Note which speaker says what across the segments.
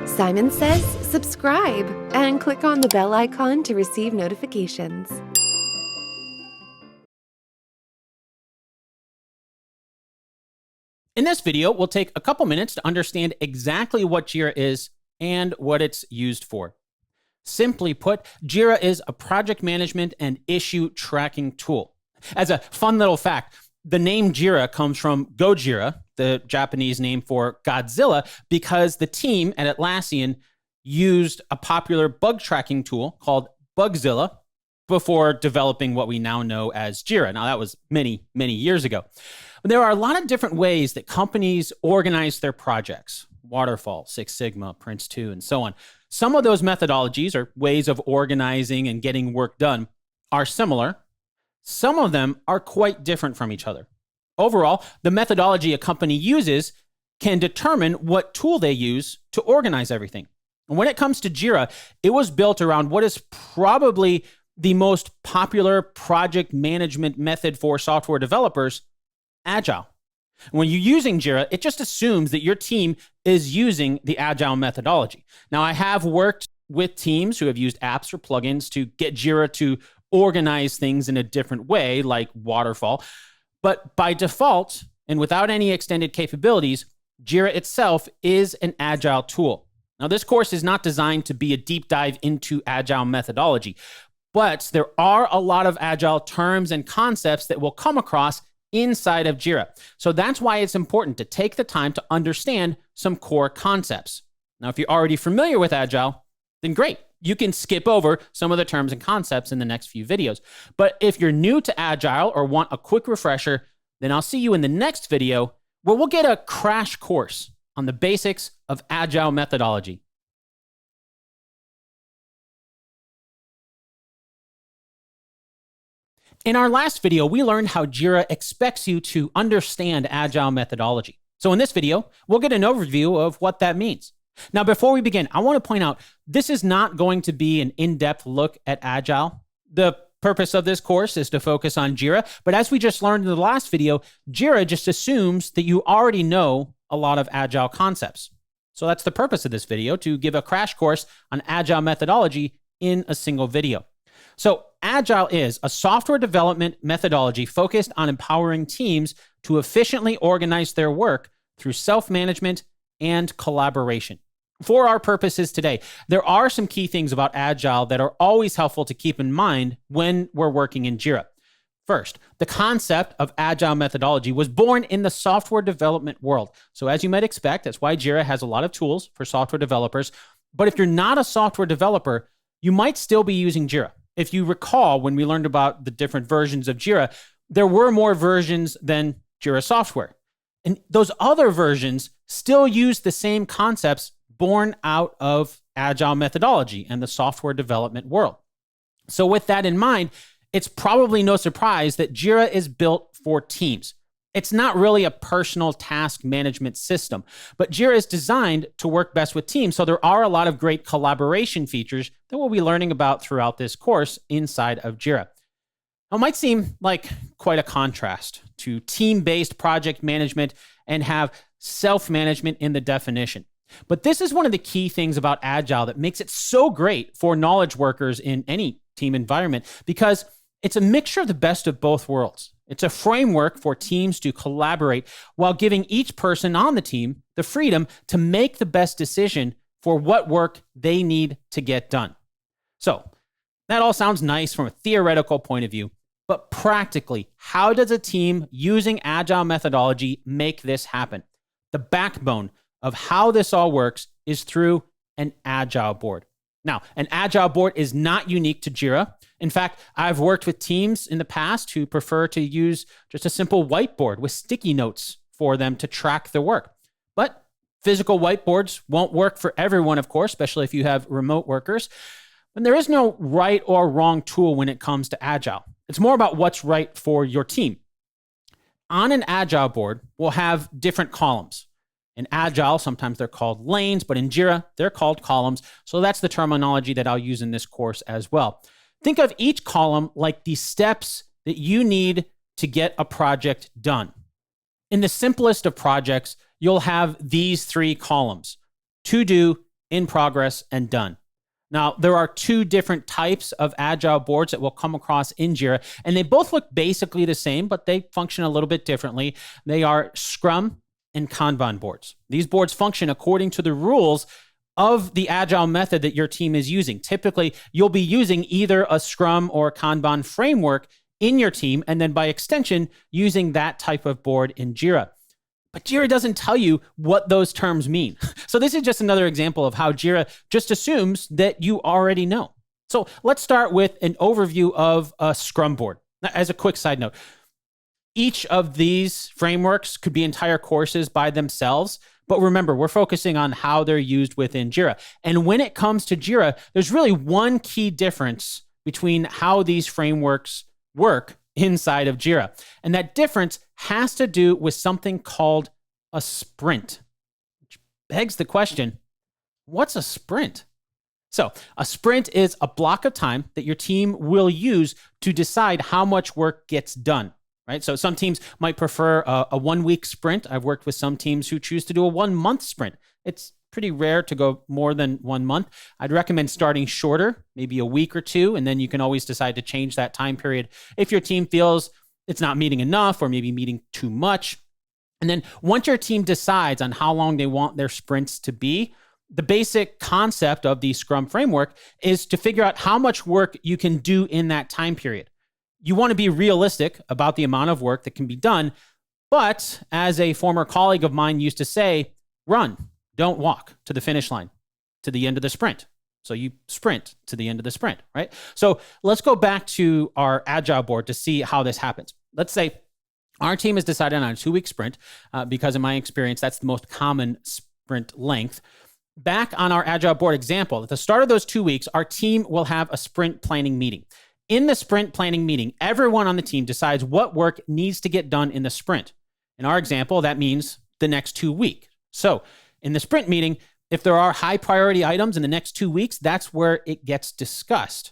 Speaker 1: Simon says subscribe and click on the bell icon to receive notifications.
Speaker 2: In this video, we'll take a couple minutes to understand exactly what Jira is and what it's used for. Simply put, Jira is a project management and issue tracking tool. As a fun little fact, the name Jira comes from Gojira, the Japanese name for Godzilla, because the team at Atlassian used a popular bug tracking tool called Bugzilla before developing what we now know as Jira. Now, that was many, many years ago. But there are a lot of different ways that companies organize their projects. Waterfall, Six Sigma, Prince 2, and so on. Some of those methodologies or ways of organizing and getting work done are similar. Some of them are quite different from each other. Overall, the methodology a company uses can determine what tool they use to organize everything. And when it comes to Jira, it was built around what is probably the most popular project management method for software developers, Agile. When you're using Jira, it just assumes that your team is using the Agile methodology. Now, I have worked with teams who have used apps or plugins to get Jira to organize things in a different way, like Waterfall. But by default, and without any extended capabilities, Jira itself is an Agile tool. Now, this course is not designed to be a deep dive into Agile methodology, but there are a lot of Agile terms and concepts that we'll come across inside of Jira. So that's why it's important to take the time to understand some core concepts. Now, if you're already familiar with Agile, then great. You can skip over some of the terms and concepts in the next few videos. But if you're new to Agile or want a quick refresher, then I'll see you in the next video where we'll get a crash course on the basics of Agile methodology. In our last video, we learned how Jira expects you to understand Agile methodology. So in this video, we'll get an overview of what that means. Now, before we begin, I want to point out, this is not going to be an in-depth look at Agile. The purpose of this course is to focus on Jira, but as we just learned in the last video, Jira just assumes that you already know a lot of Agile concepts. So that's the purpose of this video, to give a crash course on Agile methodology in a single video. So Agile is a software development methodology focused on empowering teams to efficiently organize their work through self-management and collaboration. For our purposes today, there are some key things about Agile that are always helpful to keep in mind when we're working in Jira. First, the concept of Agile methodology was born in the software development world. So as you might expect, that's why Jira has a lot of tools for software developers. But if you're not a software developer, you might still be using Jira. If you recall, when we learned about the different versions of Jira, there were more versions than Jira Software. And those other versions still use the same concepts born out of Agile methodology and the software development world. So with that in mind, it's probably no surprise that Jira is built for teams. It's not really a personal task management system, but Jira is designed to work best with teams. So there are a lot of great collaboration features that we'll be learning about throughout this course inside of Jira. Now, it might seem like quite a contrast to team-based project management and have self-management in the definition. But this is one of the key things about Agile that makes it so great for knowledge workers in any team environment, because it's a mixture of the best of both worlds. It's a framework for teams to collaborate while giving each person on the team the freedom to make the best decision for what work they need to get done. So that all sounds nice from a theoretical point of view, but practically, how does a team using Agile methodology make this happen? The backbone of how this all works is through an Agile board. Now, an Agile board is not unique to Jira. In fact, I've worked with teams in the past who prefer to use just a simple whiteboard with sticky notes for them to track their work. But physical whiteboards won't work for everyone, of course, especially if you have remote workers. And there is no right or wrong tool when it comes to Agile. It's more about what's right for your team. On an Agile board, we'll have different columns. In Agile, sometimes they're called lanes, but in Jira, they're called columns. So that's the terminology that I'll use in this course as well. Think of each column like the steps that you need to get a project done. In the simplest of projects, you'll have these three columns: to do, in progress, and done. Now, there are two different types of agile boards that we'll come across in Jira, and they both look basically the same, but they function a little bit differently. They are Scrum and Kanban boards. These boards function according to the rules of the agile method that your team is using. Typically, you'll be using either a Scrum or Kanban framework in your team, and then by extension, using that type of board in Jira. But Jira doesn't tell you what those terms mean. So this is just another example of how Jira just assumes that you already know. So let's start with an overview of a Scrum board. As a quick side note, each of these frameworks could be entire courses by themselves. But remember, we're focusing on how they're used within Jira. And when it comes to Jira, there's really one key difference between how these frameworks work inside of Jira. And that difference has to do with something called a sprint, which begs the question, what's a sprint? So a sprint is a block of time that your team will use to decide how much work gets done, right? So some teams might prefer a 1 week sprint. I've worked with some teams who choose to do a 1 month sprint. It's pretty rare to go more than 1 month. I'd recommend starting shorter, maybe a week or two, and then you can always decide to change that time period if your team feels it's not meeting enough or maybe meeting too much. And then once your team decides on how long they want their sprints to be, the basic concept of the Scrum framework is to figure out how much work you can do in that time period. You want to be realistic about the amount of work that can be done, but as a former colleague of mine used to say, run. Don't walk to the finish line, to the end of the sprint. So you sprint to the end of the sprint, right? So let's go back to our agile board to see how this happens. Let's say our team has decided on a 2 week sprint because in my experience, that's the most common sprint length. Back on our agile board example, at the start of those 2 weeks, our team will have a sprint planning meeting. In the sprint planning meeting, everyone on the team decides what work needs to get done in the sprint. In our example, that means the next 2 weeks. So in the sprint meeting, if there are high priority items in the next 2 weeks, that's where it gets discussed.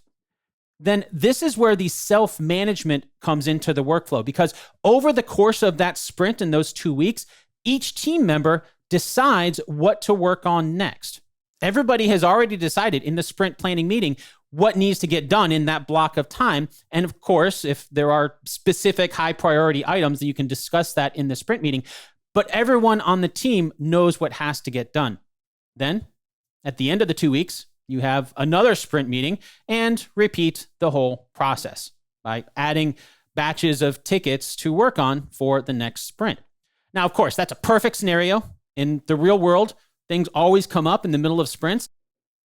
Speaker 2: Then this is where the self-management comes into the workflow, because over the course of that sprint in those 2 weeks, each team member decides what to work on next. Everybody has already decided in the sprint planning meeting what needs to get done in that block of time. And of course, if there are specific high priority items, then you can discuss that in the sprint meeting. But everyone on the team knows what has to get done. Then, at the end of the 2 weeks, you have another sprint meeting and repeat the whole process by adding batches of tickets to work on for the next sprint. Now, of course, that's a perfect scenario. In the real world, things always come up in the middle of sprints.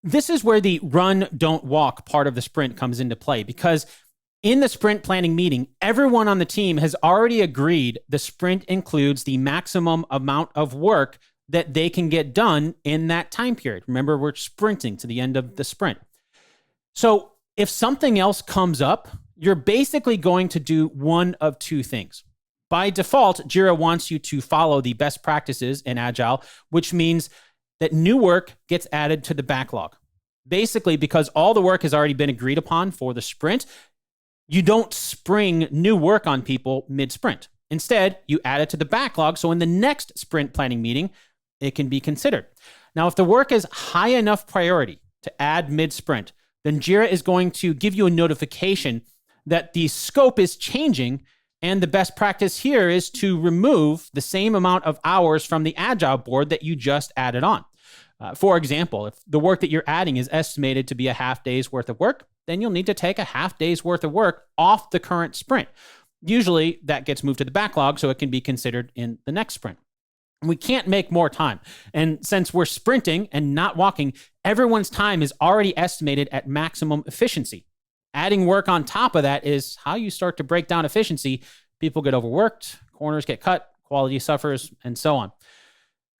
Speaker 2: This is where the run, don't walk part of the sprint comes into play, because in the sprint planning meeting, everyone on the team has already agreed the sprint includes the maximum amount of work that they can get done in that time period. Remember, we're sprinting to the end of the sprint. So if something else comes up, you're basically going to do one of two things. By default, Jira wants you to follow the best practices in Agile, which means that new work gets added to the backlog. Basically, because all the work has already been agreed upon for the sprint, you don't spring new work on people mid-sprint. Instead, you add it to the backlog, so in the next sprint planning meeting, it can be considered. Now, if the work is high enough priority to add mid-sprint, then Jira is going to give you a notification that the scope is changing, and the best practice here is to remove the same amount of hours from the Agile board that you just added on. For example, if the work that you're adding is estimated to be a half day's worth of work, then you'll need to take a half day's worth of work off the current sprint. Usually that gets moved to the backlog so it can be considered in the next sprint. We can't make more time. And since we're sprinting and not walking, everyone's time is already estimated at maximum efficiency. Adding work on top of that is how you start to break down efficiency. People get overworked, corners get cut, quality suffers, and so on.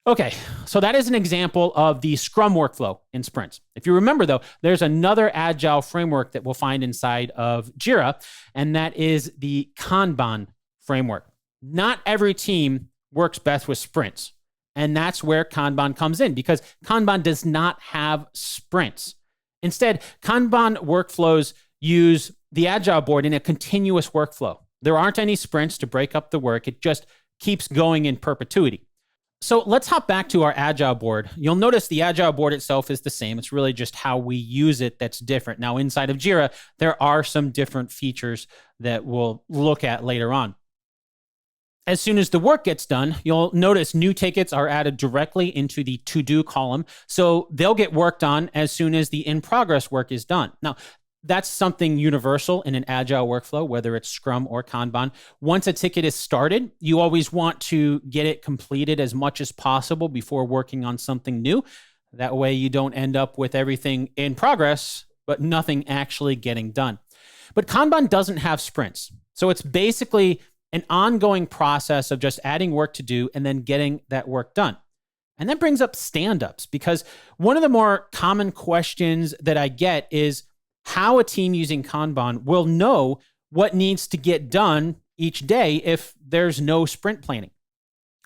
Speaker 2: Okay, so that is an example of the Scrum workflow in sprints. If you remember, though, there's another Agile framework that we'll find inside of Jira, and that is the Kanban framework. Not every team works best with sprints, and that's where Kanban comes in, because Kanban does not have sprints. Instead, Kanban workflows use the Agile board in a continuous workflow. There aren't any sprints to break up the work. It just keeps going in perpetuity. So let's hop back to our Agile board. You'll notice the Agile board itself is the same. It's really just how we use it that's different. Now, inside of Jira, there are some different features that we'll look at later on. As soon as the work gets done, you'll notice new tickets are added directly into the to-do column. So they'll get worked on as soon as the in-progress work is done. Now, that's something universal in an Agile workflow, whether it's Scrum or Kanban. Once a ticket is started, you always want to get it completed as much as possible before working on something new. That way you don't end up with everything in progress, but nothing actually getting done. But Kanban doesn't have sprints. So it's basically an ongoing process of just adding work to do and then getting that work done. And that brings up stand-ups, because one of the more common questions that I get is how a team using Kanban will know what needs to get done each day if there's no sprint planning.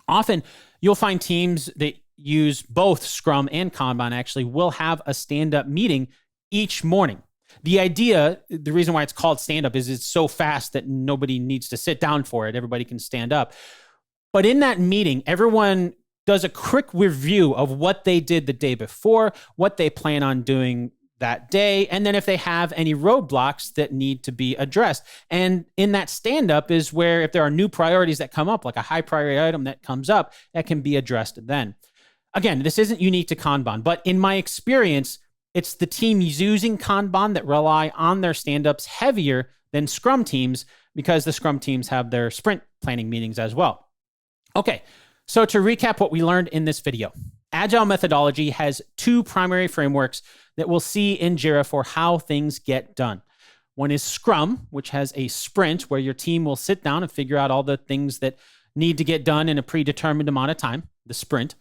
Speaker 2: Often, you'll find teams that use both Scrum and Kanban actually will have a stand-up meeting each morning. The idea, the reason why it's called stand-up is it's so fast that nobody needs to sit down for it. Everybody can stand up. But in that meeting, everyone does a quick review of what they did the day before, what they plan on doing that day, and then if they have any roadblocks that need to be addressed. And in that stand-up is where if there are new priorities that come up, like a high priority item that comes up, that can be addressed then. Again, this isn't unique to Kanban, but in my experience, it's the teams using Kanban that rely on their stand-ups heavier than Scrum teams, because the Scrum teams have their sprint planning meetings as well. Okay, so to recap what we learned in this video, Agile methodology has two primary frameworks that we'll see in Jira for how things get done. One is Scrum, which has a sprint where your team will sit down and figure out all the things that need to get done in a predetermined amount of time, the sprint.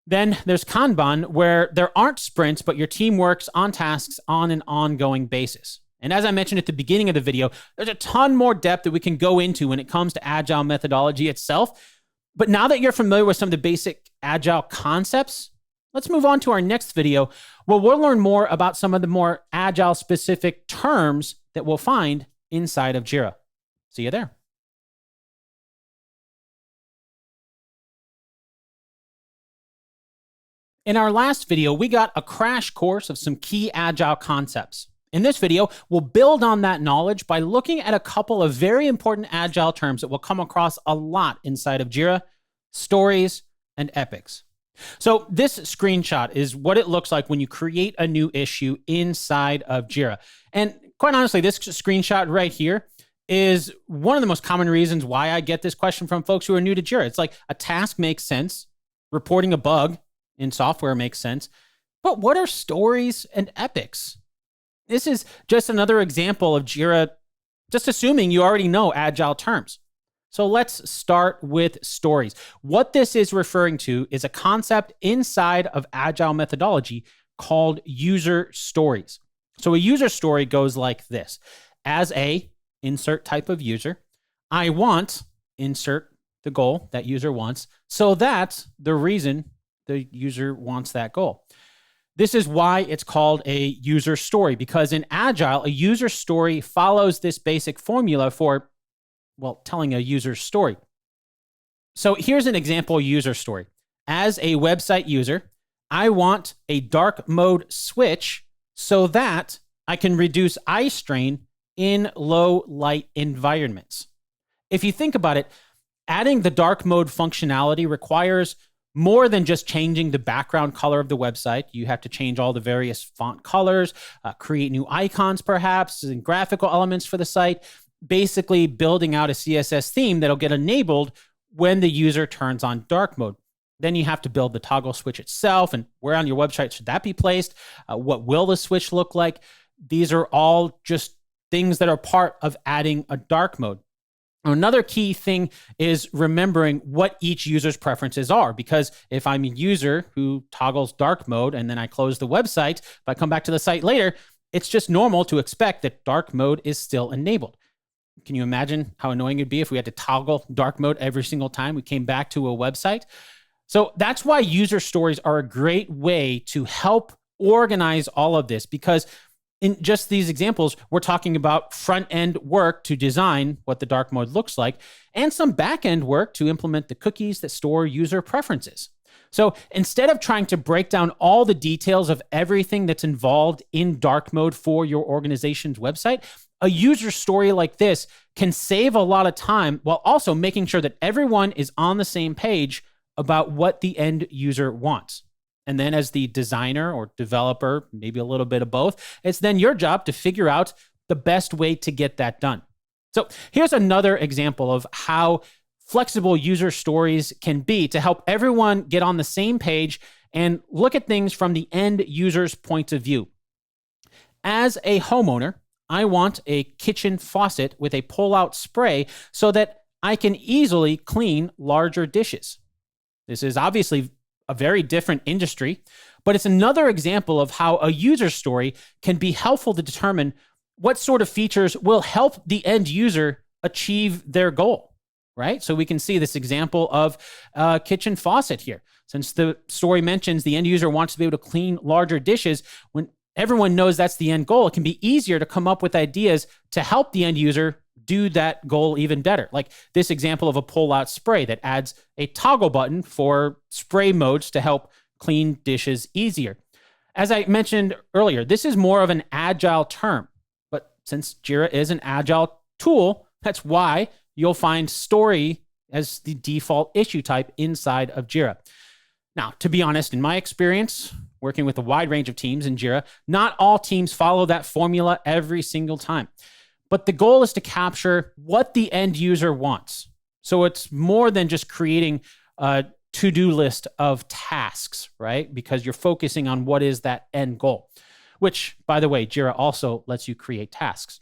Speaker 2: Then there's Kanban, where there aren't sprints, but your team works on tasks on an ongoing basis. And as I mentioned at the beginning of the video, there's a ton more depth that we can go into when it comes to Agile methodology itself. But now that you're familiar with some of the basic Agile concepts, let's move on to our next video, where we'll learn more about some of the more Agile-specific terms that we'll find inside of Jira. See you there. In our last video, we got a crash course of some key Agile concepts. In this video, we'll build on that knowledge by looking at a couple of very important Agile terms that we'll come across a lot inside of Jira: stories and epics. So this screenshot is what it looks like when you create a new issue inside of Jira. And quite honestly, this screenshot right here is one of the most common reasons why I get this question from folks who are new to Jira. It's like a task makes sense, reporting a bug in software makes sense, but what are stories and epics? This is just another example of Jira just assuming you already know Agile terms. So let's start with stories. What this is referring to is a concept inside of Agile methodology called user stories. So a user story goes like this. As a insert type of user, I want insert the goal that user wants, so that the reason the user wants that goal. This is why it's called a user story, because in Agile, a user story follows this basic formula for, well, telling a user story. So here's an example user story. As a website user, I want a dark mode switch so that I can reduce eye strain in low light environments. If you think about it, adding the dark mode functionality requires more than just changing the background color of the website. You have to change all the various font colors, create new icons perhaps, and graphical elements for the site, basically building out a CSS theme that'll get enabled when the user turns on dark mode. Then you have to build the toggle switch itself, and where on your website should that be placed? What will the switch look like? These are all just things that are part of adding a dark mode. Another key thing is remembering what each user's preferences are, because if I'm a user who toggles dark mode and then I close the website, if I come back to the site later, it's just normal to expect that dark mode is still enabled. Can you imagine how annoying it'd be if we had to toggle dark mode every single time we came back to a website? So that's why user stories are a great way to help organize all of this, because In just these examples, we're talking about front-end work to design what the dark mode looks like, and some back-end work to implement the cookies that store user preferences. So instead of trying to break down all the details of everything that's involved in dark mode for your organization's website, a user story like this can save a lot of time while also making sure that everyone is on the same page about what the end user wants. And then as the designer or developer, maybe a little bit of both, it's then your job to figure out the best way to get that done. So here's another example of how flexible user stories can be to help everyone get on the same page and look at things from the end user's point of view. As a homeowner, I want a kitchen faucet with a pull-out spray so that I can easily clean larger dishes. This is obviously a very different industry, but it's another example of how a user story can be helpful to determine what sort of features will help the end user achieve their goal, right? So we can see this example of a kitchen faucet here. Since the story mentions the end user wants to be able to clean larger dishes, when everyone knows that's the end goal, it can be easier to come up with ideas to help the end user do that goal even better. Like this example of a pull-out spray that adds a toggle button for spray modes to help clean dishes easier. As I mentioned earlier, this is more of an agile term, but since Jira is an agile tool, that's why you'll find story as the default issue type inside of Jira. Now, to be honest, in my experience, working with a wide range of teams in Jira, not all teams follow that formula every single time. But the goal is to capture what the end user wants. So it's more than just creating a to-do list of tasks, right? Because you're focusing on what is that end goal, which, by the way, Jira also lets you create tasks.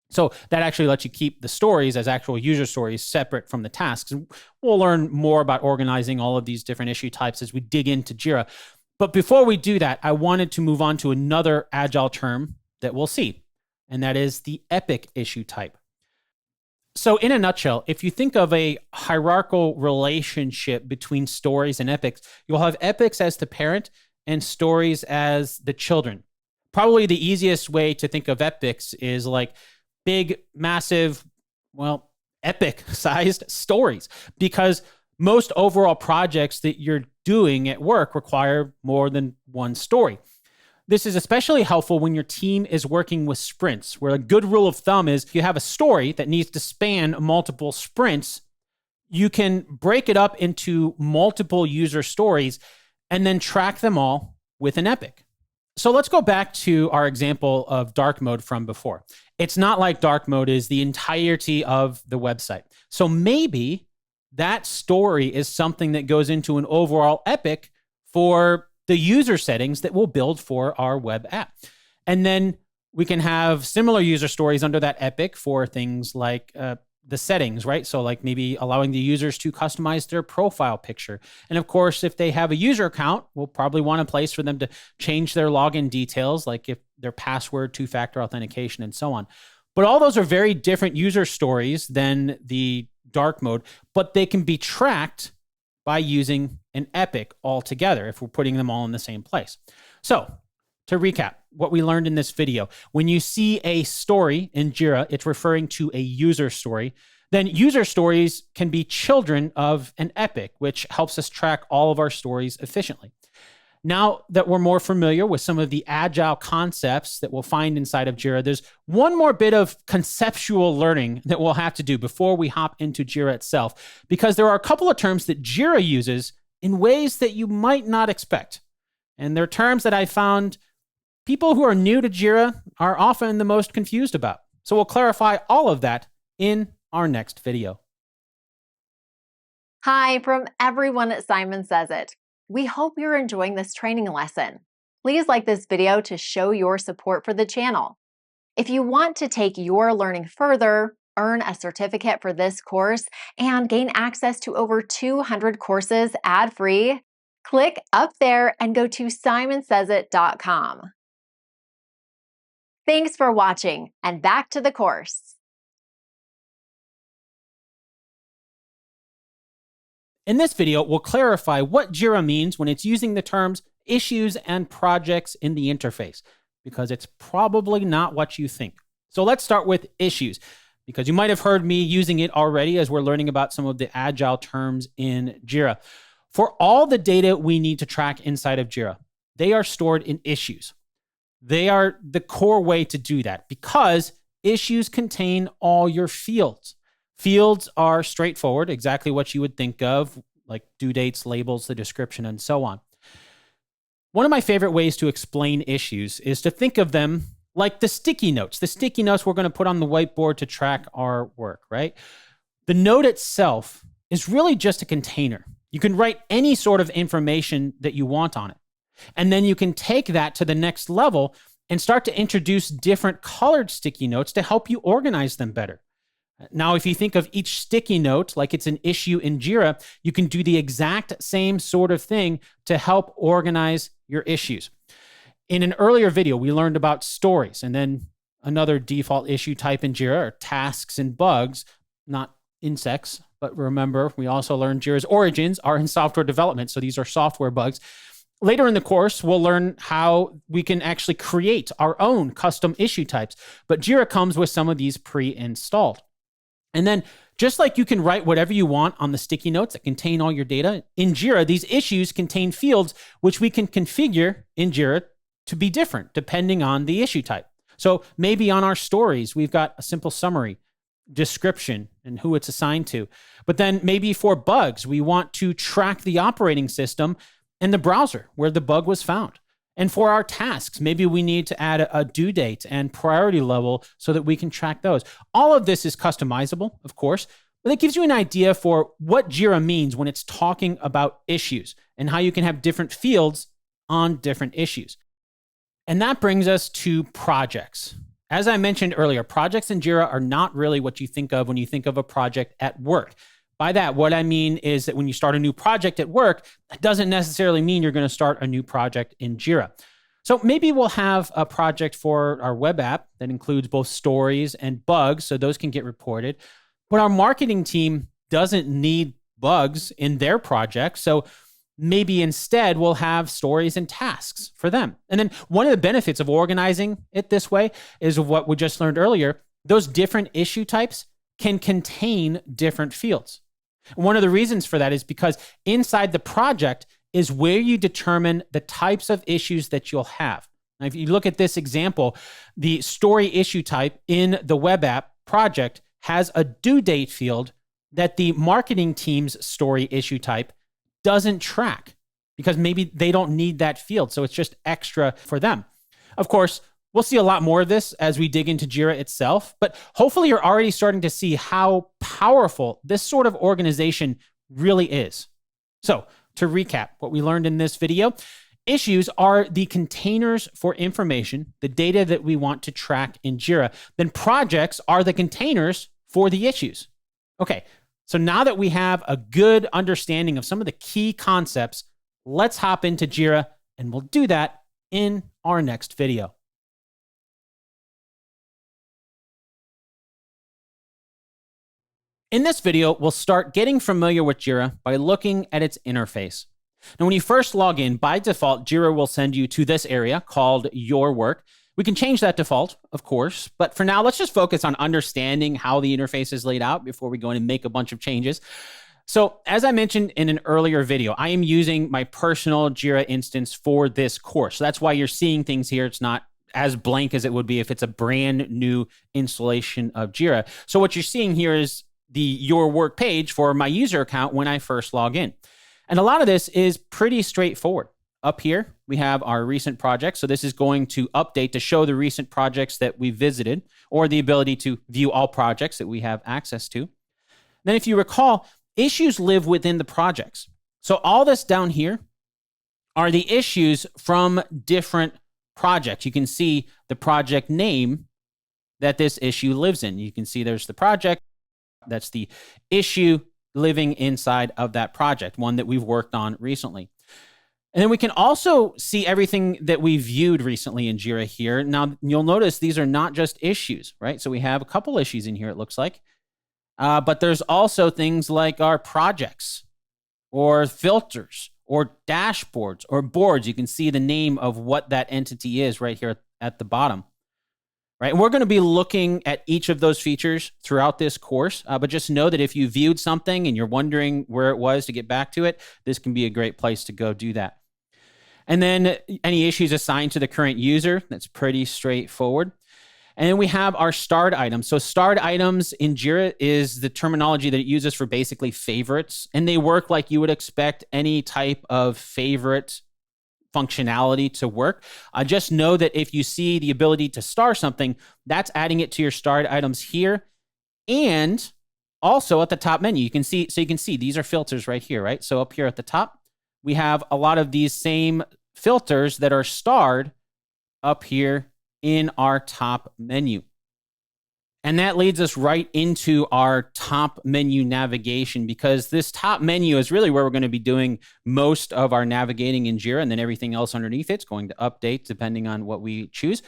Speaker 2: So that actually lets you keep the stories as actual user stories separate from the tasks. And we'll learn more about organizing all of these different issue types as we dig into Jira. But before we do that, I wanted to move on to another agile term that we'll see, and that is the epic issue type. So in a nutshell, if you think of a hierarchical relationship between stories and epics, you'll have epics as the parent and stories as the children. Probably the easiest way to think of epics is like big, massive, epic-sized stories, because most overall projects that you're doing at work require more than one story. This is especially helpful when your team is working with sprints, where a good rule of thumb is if you have a story that needs to span multiple sprints, you can break it up into multiple user stories and then track them all with an epic. So let's go back to our example of dark mode from before. It's not like dark mode is the entirety of the website. So maybe that story is something that goes into an overall epic for the user settings that we'll build for our web app. And then we can have similar user stories under that epic for things like the settings, right? So like maybe allowing the users to customize their profile picture. And of course, if they have a user account, we'll probably want a place for them to change their login details, like if their password, two-factor authentication, and so on. But all those are very different user stories than the dark mode, but they can be tracked by using an epic altogether if we're putting them all in the same place. So to recap what we learned in this video, when you see a story in Jira, it's referring to a user story. Then user stories can be children of an epic, which helps us track all of our stories efficiently. Now that we're more familiar with some of the agile concepts that we'll find inside of Jira, there's one more bit of conceptual learning that we'll have to do before we hop into Jira itself, because there are a couple of terms that Jira uses in ways that you might not expect. And they're terms that I found people who are new to Jira are often the most confused about. So we'll clarify all of that in our next video.
Speaker 3: Hi, from everyone at Simon Says It. We hope you're enjoying this training lesson. Please like this video to show your support for the channel. If you want to take your learning further, earn a certificate for this course, and gain access to over 200 courses ad-free, click up there and go to simonsaysit.com. Thanks for watching, and back to the course.
Speaker 2: In this video, we'll clarify what Jira means when it's using the terms issues and projects in the interface. because it's probably not what you think. So let's start with issues, because you might have heard me using it already as we're learning about some of the Agile terms in Jira. For all the data we need to track inside of Jira, they are stored in issues. They are the core way to do that because issues contain all your fields. Fields are straightforward, exactly what you would think of, like due dates, labels, the description, and so on. One of my favorite ways to explain issues is to think of them like the sticky notes we're going to put on the whiteboard to track our work, right? The note itself is really just a container. You can write any sort of information that you want on it. And then you can take that to the next level and start to introduce different colored sticky notes to help you organize them better. Now, if you think of each sticky note like it's an issue in Jira, you can do the exact same sort of thing to help organize your issues. In an earlier video, we learned about stories, and then another default issue type in Jira are tasks and bugs, not insects. But remember, we also learned Jira's origins are in software development, so these are software bugs. Later in the course, we'll learn how we can actually create our own custom issue types, but Jira comes with some of these pre-installed. And then just like you can write whatever you want on the sticky notes that contain all your data, in Jira, these issues contain fields which we can configure in Jira to be different depending on the issue type. So maybe on our stories, we've got a simple summary, description, and who it's assigned to. But then maybe for bugs, we want to track the operating system and the browser where the bug was found. And for our tasks, maybe we need to add a due date and priority level so that we can track those. All of this is customizable, of course, but it gives you an idea for what Jira means when it's talking about issues and how you can have different fields on different issues. And that brings us to projects. As I mentioned earlier, projects in Jira are not really what you think of when you think of a project at work. By that, what I mean is that when you start a new project at work, that doesn't necessarily mean you're going to start a new project in Jira. So maybe we'll have a project for our web app that includes both stories and bugs, so those can get reported. But our marketing team doesn't need bugs in their project, so maybe instead we'll have stories and tasks for them. And then one of the benefits of organizing it this way is what we just learned earlier. Those different issue types can contain different fields. One of the reasons for that is because inside the project is where you determine the types of issues that you'll have. Now, if you look at this example, the story issue type in the web app project has a due date field that the marketing team's story issue type doesn't track because maybe they don't need that field. So it's just extra for them. Of course, we'll see a lot more of this as we dig into Jira itself, but hopefully you're already starting to see how powerful this sort of organization really is. So to recap what we learned in this video, issues are the containers for information, the data that we want to track in Jira. Then projects are the containers for the issues. Okay, so now that we have a good understanding of some of the key concepts, let's hop into Jira, and we'll do that in our next video. In this video, we'll start getting familiar with Jira by looking at its interface. Now, when you first log in, by default, Jira will send you to this area called Your Work. We can change that default, of course, but for now, let's just focus on understanding how the interface is laid out before we go in and make a bunch of changes. So, as I mentioned in an earlier video, I am using my personal Jira instance for this course. So that's why you're seeing things here. It's not as blank as it would be if it's a brand new installation of Jira. So what you're seeing here is the Your Work page for my user account when I first log in. And a lot of this is pretty straightforward. Up here, we have our recent projects. So this is going to update to show the recent projects that we visited or the ability to view all projects that we have access to. Then if you recall, issues live within the projects. So all this down here are the issues from different projects. You can see the project name that this issue lives in. You can see there's the project. That's the issue living inside of that project, one that we've worked on recently. And then we can also see everything that we viewed recently in Jira here. Now, you'll notice these are not just issues, right? So we have a couple issues in here, it looks like. But there's also things like our projects or filters or dashboards or boards. You can see the name of what that entity is right here at the bottom. Right? And we're going to be looking at each of those features throughout this course, but just know that if you viewed something and you're wondering where it was to get back to it, this can be a great place to go do that. And then any issues assigned to the current user, that's pretty straightforward. And then we have our starred items. So starred items in Jira is the terminology that it uses for basically favorites, and they work like you would expect any type of favorite functionality to work. Just know that if you see the ability to star something, that's adding it to your starred items here. And also at the top menu, you can see these are filters right here, right? So up here at the top, we have a lot of these same filters that are starred up here in our top menu. And that leads us right into our top menu navigation, because this top menu is really where we're going to be doing most of our navigating in Jira, and then everything else underneath it's going to update depending on what we choose.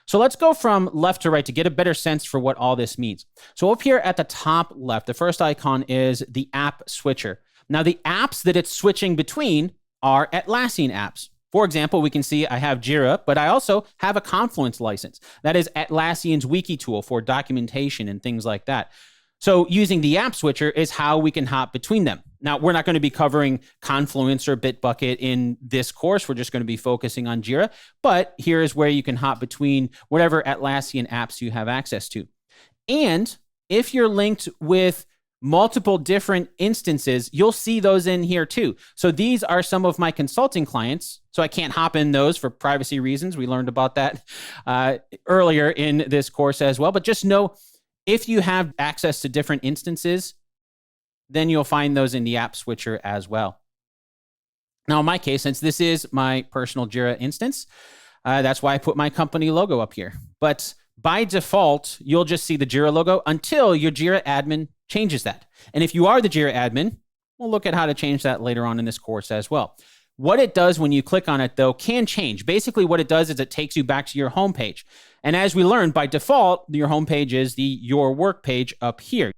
Speaker 2: So let's go from left to right to get a better sense for what all this means. So up here at the top left, the first icon is the app switcher. Now the apps that it's switching between are Atlassian apps. For example, we can see I have Jira, but I also have a Confluence license. That is Atlassian's wiki tool for documentation and things like that. So using the app switcher is how we can hop between them. Now, we're not going to be covering Confluence or Bitbucket in this course. We're just going to be focusing on Jira. But here is where you can hop between whatever Atlassian apps you have access to. And if you're linked with multiple different instances, you'll see those in here too. So these are some of my consulting clients. So I can't hop in those for privacy reasons. We learned about that earlier in this course as well. But just know if you have access to different instances, then you'll find those in the app switcher as well. Now, in my case, since this is my personal Jira instance, that's why I put my company logo up here. But by default, you'll just see the Jira logo until your Jira admin changes that. And if you are the Jira admin, we'll look at how to change that later on in this course as well. What it does when you click on it, though, can change. Basically, what it does is it takes you back to your homepage. And as we learned, by default, your homepage is the Your Work page up here.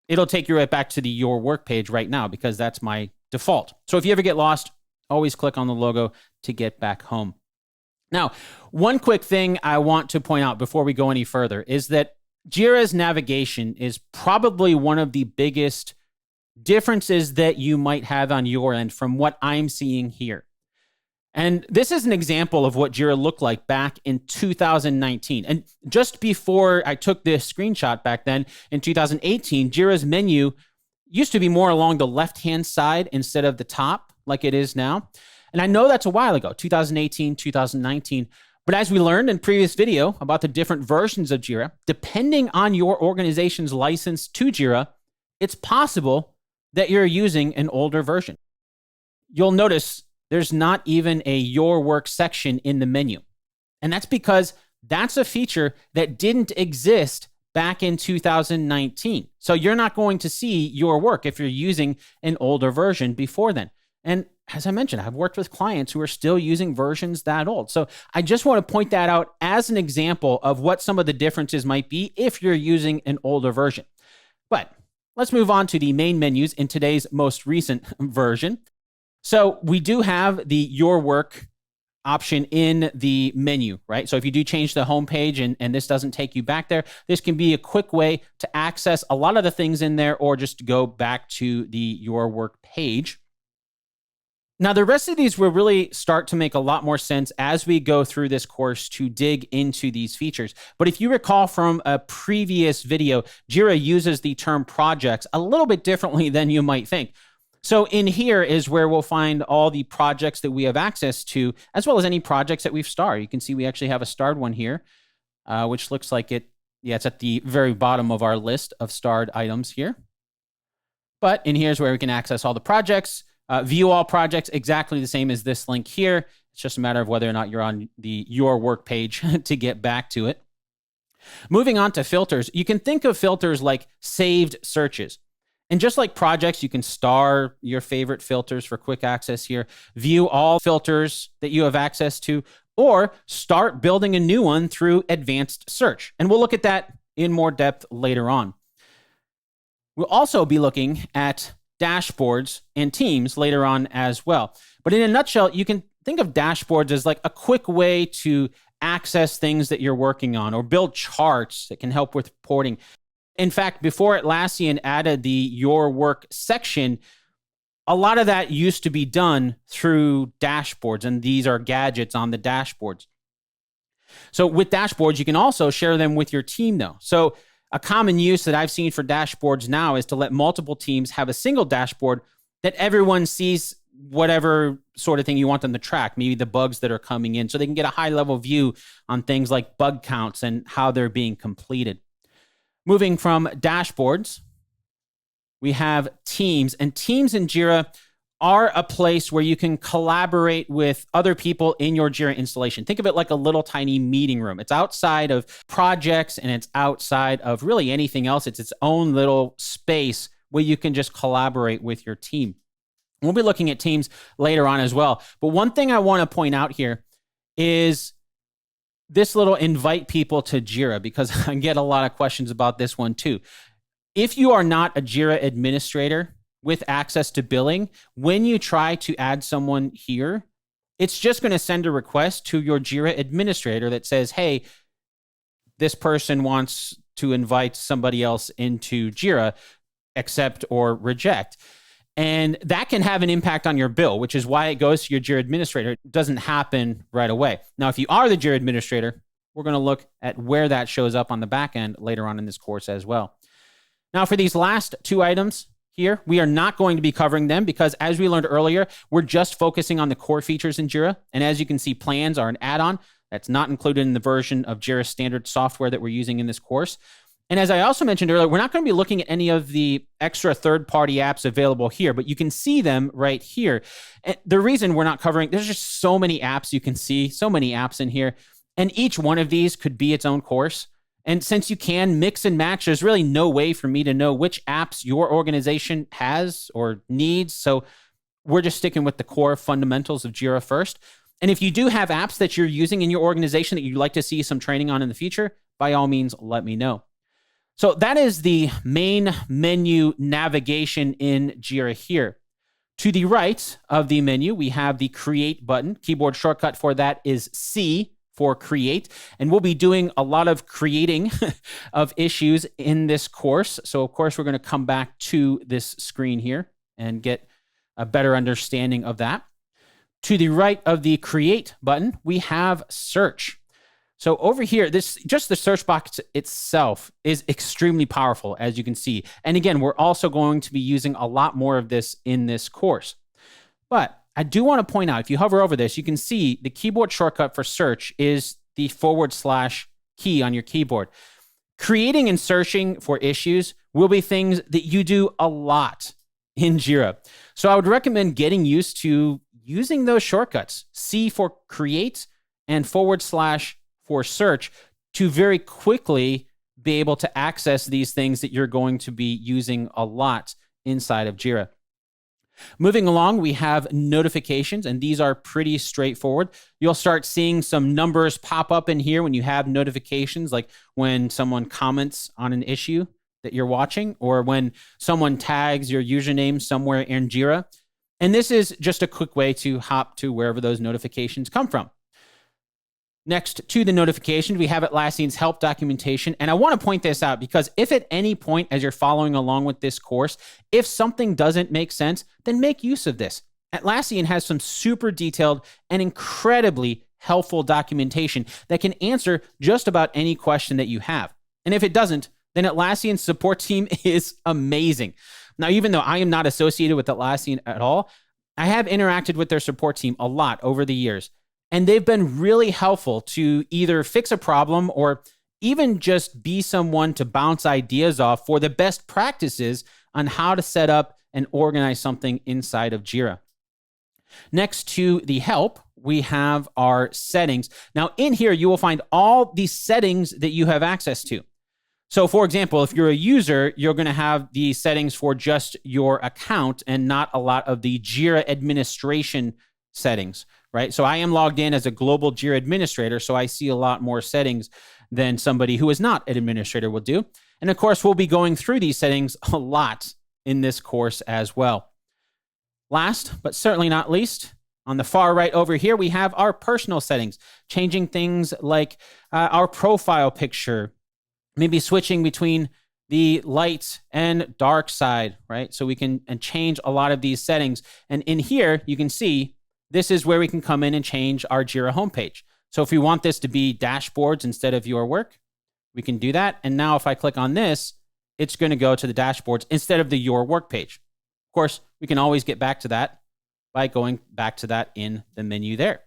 Speaker 2: It'll take you right back to the Your Work page right now because that's my default. So if you ever get lost, always click on the logo to get back home. Now, one quick thing I want to point out before we go any further is that Jira's navigation is probably one of the biggest differences that you might have on your end from what I'm seeing here. And this is an example of what Jira looked like back in 2019. And just before I took this screenshot back then, in 2018, Jira's menu used to be more along the left-hand side instead of the top like it is now. And I know that's a while ago, 2018, 2019. But as we learned in previous video about the different versions of Jira, depending on your organization's license to Jira, it's possible that you're using an older version. You'll notice there's not even a Your Work section in the menu. And that's because that's a feature that didn't exist back in 2019. So you're not going to see Your Work if you're using an older version before then. And as I mentioned, I've worked with clients who are still using versions that old. So I just want to point that out as an example of what some of the differences might be if you're using an older version. But let's move on to the main menus in today's most recent version. So we do have the Your Work option in the menu, right? So if you do change the homepage and this doesn't take you back there, this can be a quick way to access a lot of the things in there or just to go back to the Your Work page. Now, the rest of these will really start to make a lot more sense as we go through this course to dig into these features. But if you recall from a previous video, Jira uses the term projects a little bit differently than you might think. So in here is where we'll find all the projects that we have access to, as well as any projects that we've starred. You can see we actually have a starred one here, which looks like it's at the very bottom of our list of starred items here. But in here is where we can access all the projects. View all projects, exactly the same as this link here. It's just a matter of whether or not you're on the Your Work page to get back to it. Moving on to filters, you can think of filters like saved searches. And just like projects, you can star your favorite filters for quick access here, view all filters that you have access to, or start building a new one through advanced search. And we'll look at that in more depth later on. We'll also be looking at dashboards and teams later on as well. But in a nutshell, you can think of dashboards as like a quick way to access things that you're working on or build charts that can help with reporting. In fact, before Atlassian added the Your Work section, a lot of that used to be done through dashboards, and these are gadgets on the dashboards. So with dashboards, you can also share them with your team, though. So a common use that I've seen for dashboards now is to let multiple teams have a single dashboard that everyone sees whatever sort of thing you want them to track, maybe the bugs that are coming in, so they can get a high-level view on things like bug counts and how they're being completed. Moving from dashboards, we have teams, and teams in Jira are a place where you can collaborate with other people in your Jira installation. Think of it like a little tiny meeting room. It's outside of projects and it's outside of really anything else. It's its own little space where you can just collaborate with your team. We'll be looking at teams later on as well. But one thing I want to point out here is this little invite people to Jira, because I get a lot of questions about this one too. If you are not a Jira administrator with access to billing, when you try to add someone here, it's just going to send a request to your Jira administrator that says, hey, this person wants to invite somebody else into Jira, accept or reject. And that can have an impact on your bill, which is why it goes to your Jira administrator. It doesn't happen right away. Now, if you are the Jira administrator, we're going to look at where that shows up on the back end later on in this course as well. Now, for these last two items here, we are not going to be covering them because, as we learned earlier, we're just focusing on the core features in Jira. And as you can see, plans are an add-on that's not included in the version of Jira standard software that we're using in this course. And as I also mentioned earlier, we're not going to be looking at any of the extra third-party apps available here, but you can see them right here. And the reason we're not covering, there's just so many apps you can see, so many apps in here, and each one of these could be its own course. And since you can mix and match, there's really no way for me to know which apps your organization has or needs. So we're just sticking with the core fundamentals of Jira first. And if you do have apps that you're using in your organization that you'd like to see some training on in the future, by all means, let me know. So that is the main menu navigation in Jira here. To the right of the menu, we have the Create button. Keyboard shortcut for that is C for Create. And we'll be doing a lot of creating of issues in this course. So, of course, we're going to come back to this screen here and get a better understanding of that. To the right of the Create button, we have Search. So over here, just the search box itself is extremely powerful, as you can see. And again, we're also going to be using a lot more of this in this course. But I do want to point out, if you hover over this, you can see the keyboard shortcut for search is the / key on your keyboard. Creating and searching for issues will be things that you do a lot in Jira. So I would recommend getting used to using those shortcuts, C for create and / for search, to very quickly be able to access these things that you're going to be using a lot inside of Jira. Moving along, we have notifications, and these are pretty straightforward. You'll start seeing some numbers pop up in here when you have notifications, like when someone comments on an issue that you're watching, or when someone tags your username somewhere in Jira. And this is just a quick way to hop to wherever those notifications come from. Next to the notification, we have Atlassian's help documentation. And I want to point this out because if at any point as you're following along with this course, if something doesn't make sense, then make use of this. Atlassian has some super detailed and incredibly helpful documentation that can answer just about any question that you have. And if it doesn't, then Atlassian's support team is amazing. Now, even though I am not associated with Atlassian at all, I have interacted with their support team a lot over the years. And they've been really helpful to either fix a problem or even just be someone to bounce ideas off for the best practices on how to set up and organize something inside of Jira. Next to the help, we have our settings. Now, in here, you will find all the settings that you have access to. So, for example, if you're a user, you're going to have the settings for just your account and not a lot of the Jira administration settings. Right? So I am logged in as a global Jira administrator, so I see a lot more settings than somebody who is not an administrator will do. And of course, we'll be going through these settings a lot in this course as well. Last, but certainly not least, On the far right over here, we have our personal settings, changing things like our profile picture, maybe switching between the light and dark side, right? So we can change a lot of these settings. And in here, you can see this is where we can come in and change our Jira homepage. So if we want this to be dashboards instead of your work, we can do that. And now if I click on this, it's going to go to the dashboards instead of the your work page. Of course, we can always get back to that by going back to that in the menu there.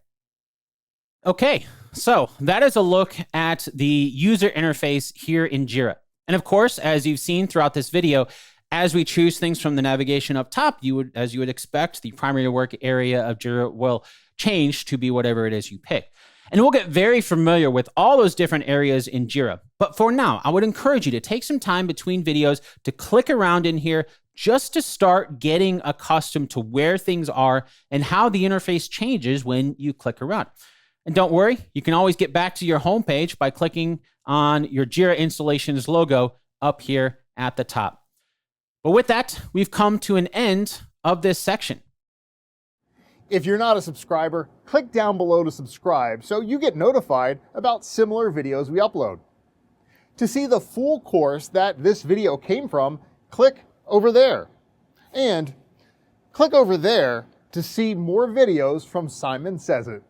Speaker 2: Okay, so that is a look at the user interface here in Jira. And of course, as you've seen throughout this video, as we choose things from the navigation up top, as you would expect, the primary work area of Jira will change to be whatever it is you pick. And we'll get very familiar with all those different areas in Jira. But for now, I would encourage you to take some time between videos to click around in here just to start getting accustomed to where things are and how the interface changes when you click around. And don't worry, you can always get back to your homepage by clicking on your Jira Installations logo up here at the top. But with that, we've come to an end of this section.
Speaker 4: If you're not a subscriber, click down below to subscribe so you get notified about similar videos we upload. To see the full course that this video came from, click over there. And click over there to see more videos from Simon Says It.